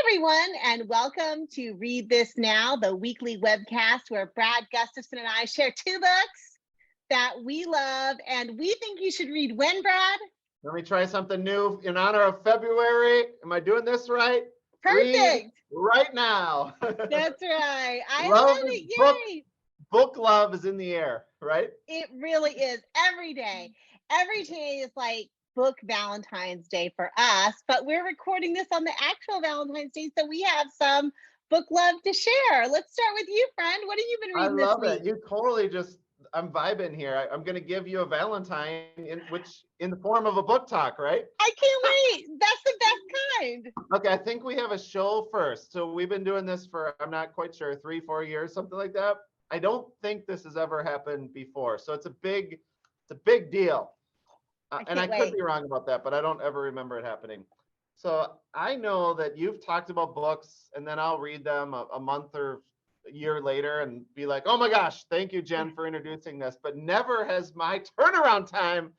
everyone, and welcome to Read This Now, the weekly webcast where Brad Gustafson and I share two books that we love and we think you should read. When, Brad? Let me try something new in honor of February. Am I doing this right? Perfect. Read right now. That's right. I love it. Yay. Book love is in the air, right? It really is. Every day. Every day is like book Valentine's Day for us, but we're recording this on the actual Valentine's Day, so we have some book love to share. Let's start with you, friend. What have you been reading this week? I love it. You totally I'm vibing here. I'm going to give you a Valentine in the form of a book talk, right? I can't wait. That's the best kind. Okay, I think we have a show first. So we've been doing this for, I'm not quite sure, 3-4 years, something like that. I don't think this has ever happened before. So it's a big deal. And I could be wrong about that, but I don't ever remember it happening. So I know that you've talked about books, and then I'll read them a month or a year later and be like, oh my gosh, thank you, Jen, for introducing this. But never has my turnaround time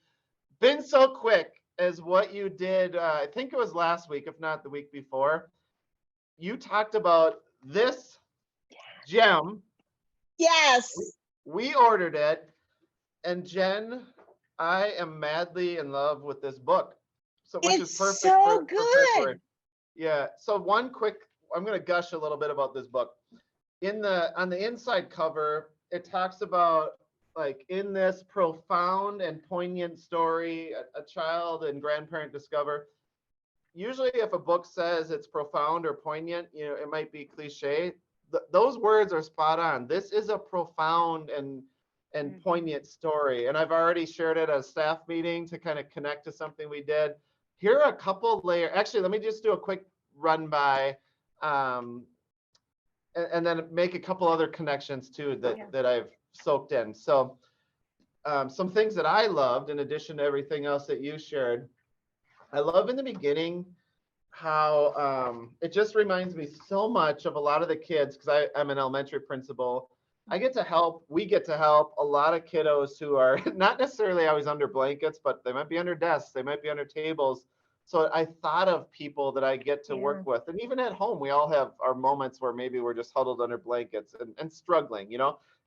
been so quick as what you did. I think it was last week, if not the week before. You talked about this gem. Yes. We ordered it. And Jen, I am madly in love with this book. Which is perfect. So good. Yeah. So I'm going to gush a little bit about this book. On the inside cover, it talks about, like, in this profound and poignant story, a child and grandparent discover. Usually if a book says it's profound or poignant, it might be cliche. Those words are spot on. This is a profound and poignant story. And I've already shared it at a staff meeting to kind of connect to something we did. Here are a couple layers. Actually, let me just do a quick run by and then make a couple other connections too that I've soaked in. So some things that I loved, in addition to everything else that you shared, I love in the beginning how it just reminds me so much of a lot of the kids, because I'm an elementary principal. We get to help a lot of kiddos who are not necessarily always under blankets, but they might be under desks, they might be under tables. So I thought of people that I get to work with. And even at home, we all have our moments where maybe we're just huddled under blankets and struggling,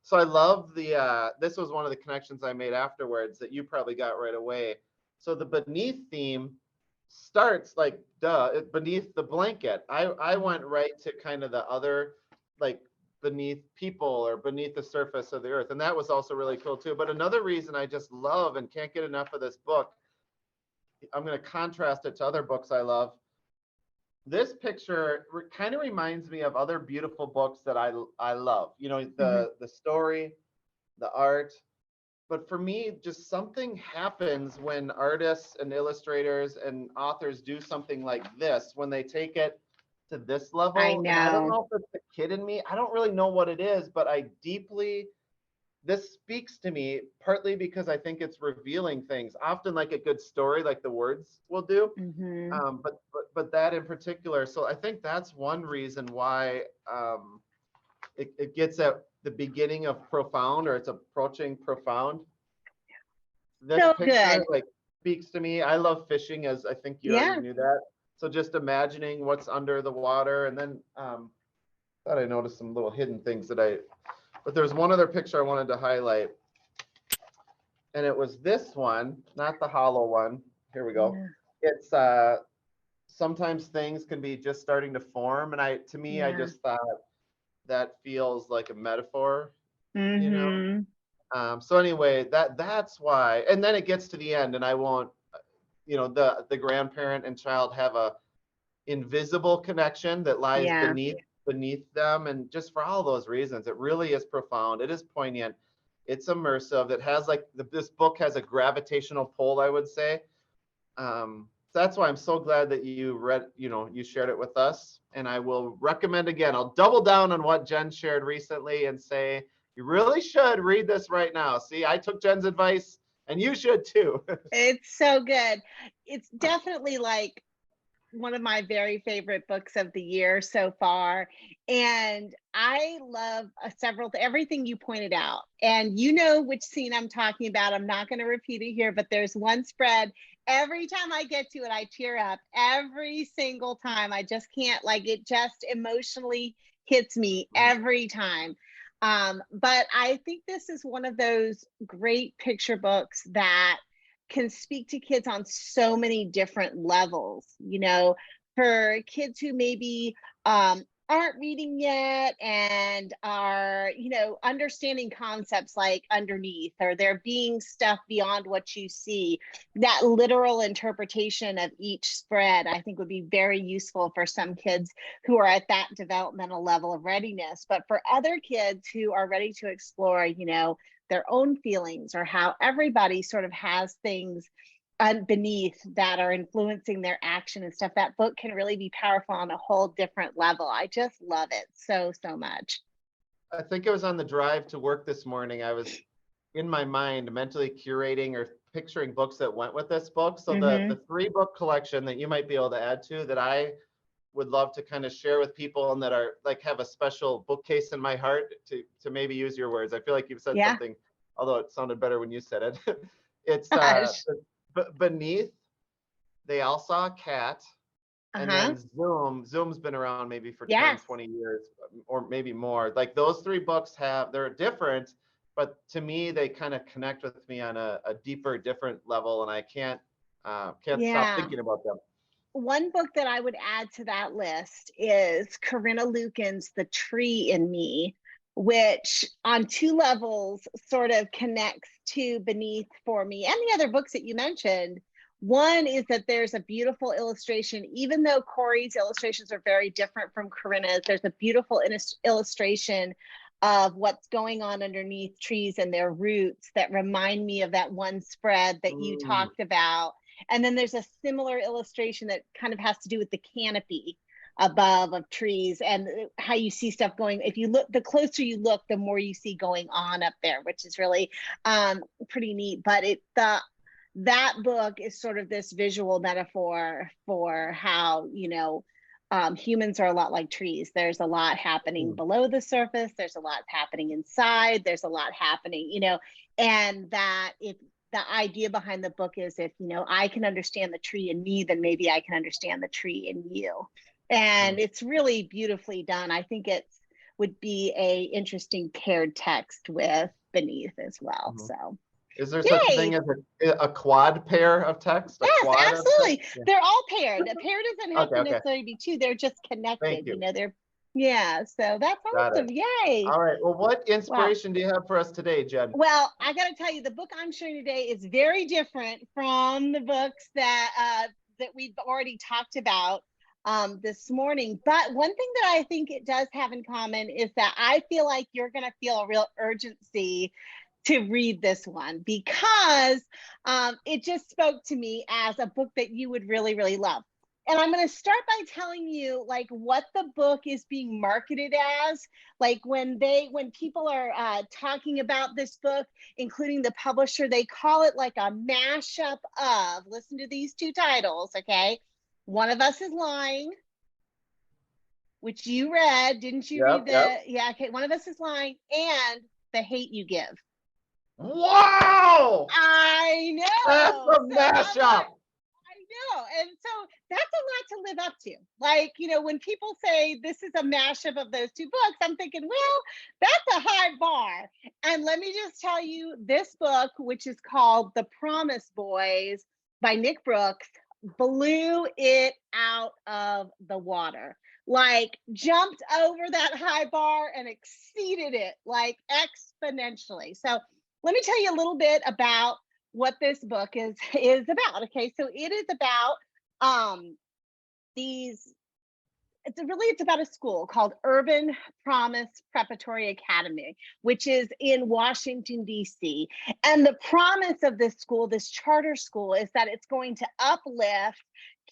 So I love this was one of the connections I made afterwards that you probably got right away. So the beneath theme starts like, beneath the blanket. I went right to kind of the other, like, beneath people or beneath the surface of the earth. And that was also really cool too. But another reason I just love and can't get enough of this book, I'm going to contrast it to other books I love. This picture kind of reminds me of other beautiful books that I love, the story, the art. But for me, just something happens when artists and illustrators and authors do something like this, when they take it to this level. I know. And I don't know if it's the kid in me. I don't really know what it is, but this speaks to me partly because I think it's revealing things, often like a good story, like the words will do. But that in particular. So I think that's one reason why it gets at the beginning of profound, or it's approaching profound. This picture like speaks to me. I love fishing, as I think you already knew that. So just imagining what's under the water. And then thought I noticed some little hidden things but there's one other picture I wanted to highlight. And it was this one, not the hollow one. Here we go. Yeah. It's sometimes things can be just starting to form. And I just thought that feels like a metaphor, So anyway, that's why. And then it gets to the end, and I won't, the grandparent and child have a invisible connection that lies beneath them. And just for all those reasons, it really is profound. It is poignant. It's immersive. It has this book has a gravitational pull, I would say. That's why I'm so glad that you read, you shared it with us. And I will recommend again, I'll double down on what Jen shared recently and say, you really should read this right now. See, I took Jen's advice and you should too. It's so good. It's definitely like one of my very favorite books of the year so far. And I love everything you pointed out. And you know which scene I'm talking about. I'm not going to repeat it here, but there's one spread every time I get to it, I tear up every single time. I just can't, like, it just emotionally hits me every time. But I think this is one of those great picture books that can speak to kids on so many different levels, you know, for kids who maybe aren't reading yet and are, you know, understanding concepts like underneath, or there being stuff beyond what you see. That literal interpretation of each spread, I think, would be very useful for some kids who are at that developmental level of readiness. But for other kids who are ready to explore, you know, their own feelings, or how everybody sort of has things beneath that are influencing their action and stuff, that book can really be powerful on a whole different level. I just love it so much. I think it was on the drive to work this morning. I was in my mind mentally curating or picturing books that went with this book. So the 3-book collection that you might be able to add to, that I would love to kind of share with people and that are like have a special bookcase in my heart, to maybe use your words. I feel like you've said something, although it sounded better when you said it. It's Beneath, They All Saw a Cat, and then Zoom's been around maybe for 10, 20 years or maybe more. Like those 3 books they're different, but to me, they kind of connect with me on a deeper, different level. And I can't stop thinking about them. One book that I would add to that list is Corinna Lucan's The Tree in Me, which on 2 levels sort of connects to Beneath for me and the other books that you mentioned. One is that there's a beautiful illustration, even though Cori's illustrations are very different from Corinna's, there's a beautiful illustration of what's going on underneath trees and their roots that remind me of that one spread that you talked about. And then there's a similar illustration that kind of has to do with the canopy above of trees and how you see stuff going. If you look, the closer you look, the more you see going on up there, which is really pretty neat. But that book is sort of this visual metaphor for how, you know, humans are a lot like trees. There's a lot happening below the surface. There's a lot happening inside. There's a lot happening, you know, and that if the idea behind the book is, if, you know, I can understand the tree in me, then maybe I can understand the tree in you. And it's really beautifully done. I think it would be a interesting paired text with Beneath as well. So is there such a thing as a quad pair of text? Yes, absolutely. Text? They're all paired. A pair doesn't have to necessarily be 2. They're just connected. You know, they're so that's awesome. Yay. All right. Well, what inspiration do you have for us today, Jen? Well, I got to tell you, the book I'm sharing today is very different from the books that we've already talked about this morning. But one thing that I think it does have in common is that I feel like you're going to feel a real urgency to read this one, because it just spoke to me as a book that you would really, really love. And I'm going to start by telling you like what the book is being marketed as. Like when people are talking about this book, including the publisher, they call it like a mashup of, listen to these 2 titles, okay? One of Us Is Lying, which you read, didn't you read yeah, okay. One of Us Is Lying, and The Hate You Give. Wow! I know. That's a mashup. And so that's a lot to live up to. Like, you know, when people say this is a mashup of those 2 books, I'm thinking, well, that's a high bar. And let me just tell you, this book, which is called The Promise Boys by Nick Brooks, blew it out of the water. Like, jumped over that high bar and exceeded it like exponentially. So let me tell you a little bit about what this book is about. Okay, so it is about it's about a school called Urban Promise Preparatory Academy, which is in Washington, D.C. And the promise of this school, this charter school, is that it's going to uplift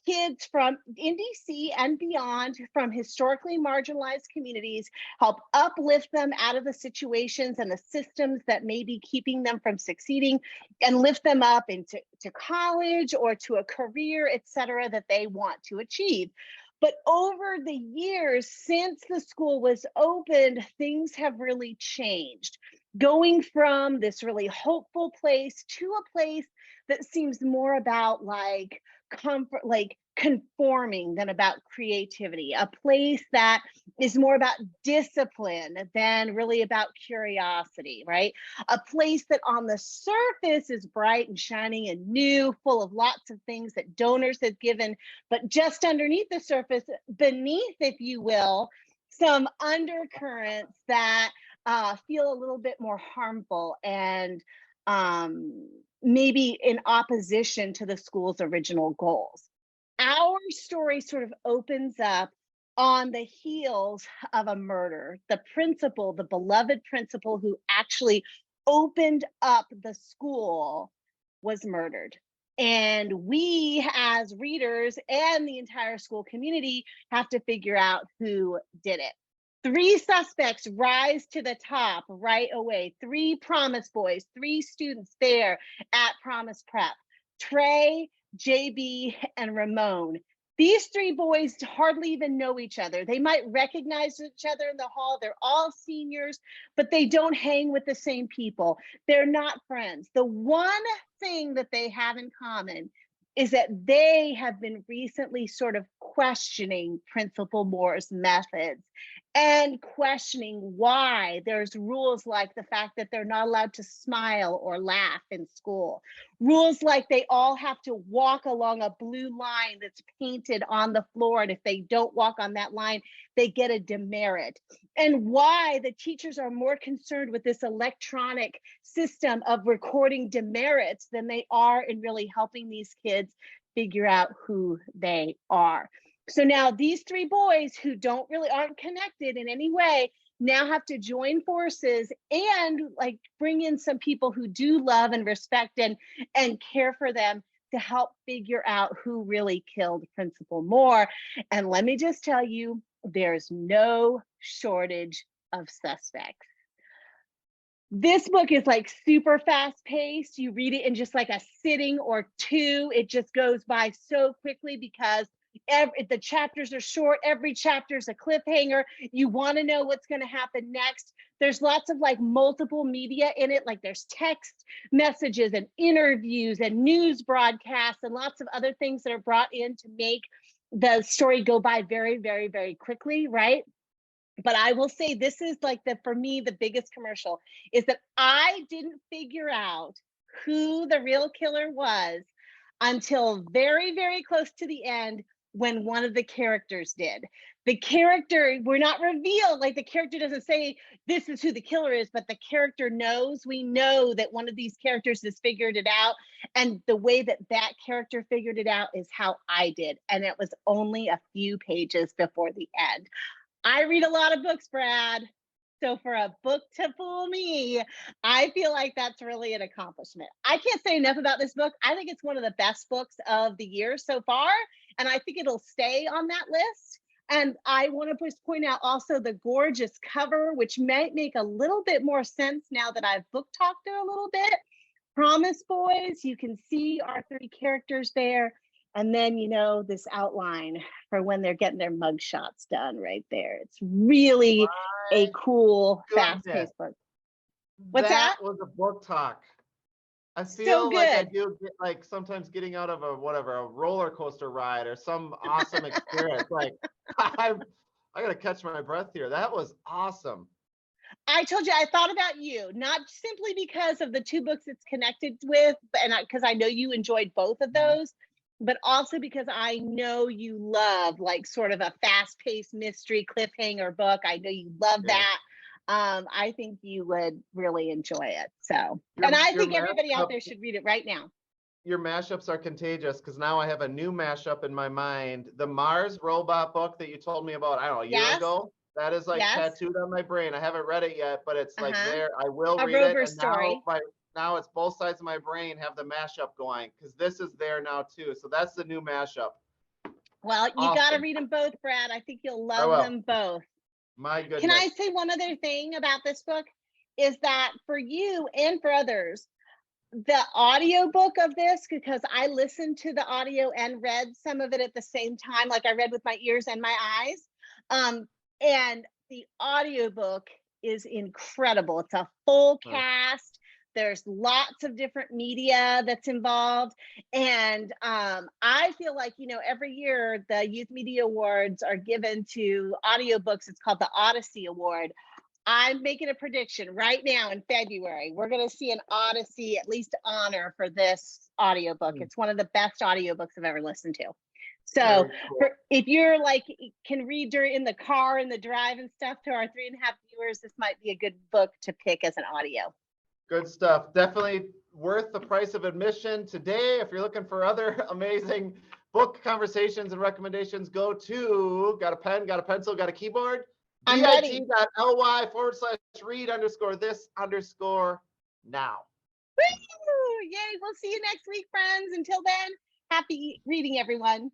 kids from in DC and beyond, from historically marginalized communities, help uplift them out of the situations and the systems that may be keeping them from succeeding, and lift them up into college or to a career, et cetera, that they want to achieve. But over the years since the school was opened, things have really changed, going from this really hopeful place to a place that seems more about like comfort, like conforming than about creativity, a place that is more about discipline than really about curiosity, right? A place that on the surface is bright and shining and new, full of lots of things that donors have given, but just underneath the surface, beneath, if you will, some undercurrents that feel a little bit more harmful and maybe in opposition to the school's original goals. Our story sort of opens up on the heels of a murder. The principal, the beloved principal who actually opened up the school, was murdered. And we, as readers and the entire school community, have to figure out who did it. 3 suspects rise to the top right away. 3 Promise boys, 3 students there at Promise Prep: Trey, JB, and Ramon. These 3 boys hardly even know each other. They might recognize each other in the hall. They're all seniors, but they don't hang with the same people. They're not friends. The one thing that they have in common is that they have been recently sort of questioning Principal Moore's methods and questioning why there's rules like the fact that they're not allowed to smile or laugh in school. Rules like they all have to walk along a blue line that's painted on the floor, and if they don't walk on that line, they get a demerit. And why the teachers are more concerned with this electronic system of recording demerits than they are in really helping these kids figure out who they are. So now these 3 boys who aren't connected in any way now have to join forces and like bring in some people who do love and respect and care for them to help figure out who really killed Principal Moore. And let me just tell you, there's no shortage of suspects. This book is like super fast paced. You read it in just like a sitting or 2. It just goes by so quickly because the chapters are short. Every chapter is a cliffhanger. You want to know what's going to happen next. There's lots of like multiple media in it. Like there's text messages and interviews and news broadcasts and lots of other things that are brought in to make the story go by very, very, very quickly, right? But I will say this is like for me, the biggest commercial is that I didn't figure out who the real killer was until very, very close to the end, when one of the characters did. The character, we're not revealed, like the character doesn't say this is who the killer is, but the character knows. We know that one of these characters has figured it out. And the way that that character figured it out is how I did. And it was only a few pages before the end. I read a lot of books, Brad. So for a book to fool me, I feel like that's really an accomplishment. I can't say enough about this book. I think it's one of the best books of the year so far, and I think it'll stay on that list. And I want to just point out also the gorgeous cover, which might make a little bit more sense now that I've book talked it a little bit. Promise Boys, you can see our 3 characters there. And then, you know, this outline for when they're getting their mug shots done right there. It's really a cool, fast-paced book. What's that? That was a book talk. I feel so like I do get, like sometimes getting out of a roller coaster ride or some awesome experience. Like I gotta catch my breath here. That was awesome. I told you, I thought about you, not simply because of the 2 books it's connected with, and because I know you enjoyed both of those, but also because I know you love like sort of a fast-paced mystery cliffhanger book. I know you love that. I think you would really enjoy it. So, and I think everybody out there should read it right now. Your mashups are contagious because now I have a new mashup in my mind. The Mars robot book that you told me about, I don't know, a year ago. That is like tattooed on my brain. I haven't read it yet, but it's like there. I will read it. And story. Now it's both sides of my brain have the mashup going because this is there now too. So that's the new mashup. Well, you got to read them both, Brad. I think you'll love them both. My goodness. Can I say one other thing about this book? Is that for you and for others, the audiobook of this, because I listened to the audio and read some of it at the same time, like I read with my ears and my eyes. And the audiobook is incredible. It's a full cast. There's lots of different media that's involved. And I feel like, every year the Youth Media Awards are given to audiobooks. It's called the Odyssey Award. I'm making a prediction right now in February. We're going to see an Odyssey, at least honor for this audiobook. It's one of the best audiobooks I've ever listened to. So cool. if you're like, can read in the car, in the drive and stuff, to our 3.5 viewers, this might be a good book to pick as an audio. Good stuff. Definitely worth the price of admission today. If you're looking for other amazing book conversations and recommendations, go to, got a pen, got a pencil, got a keyboard? I'm ready. bit.ly/read_this_now. Woo! Yay. We'll see you next week, friends. Until then, happy reading, everyone.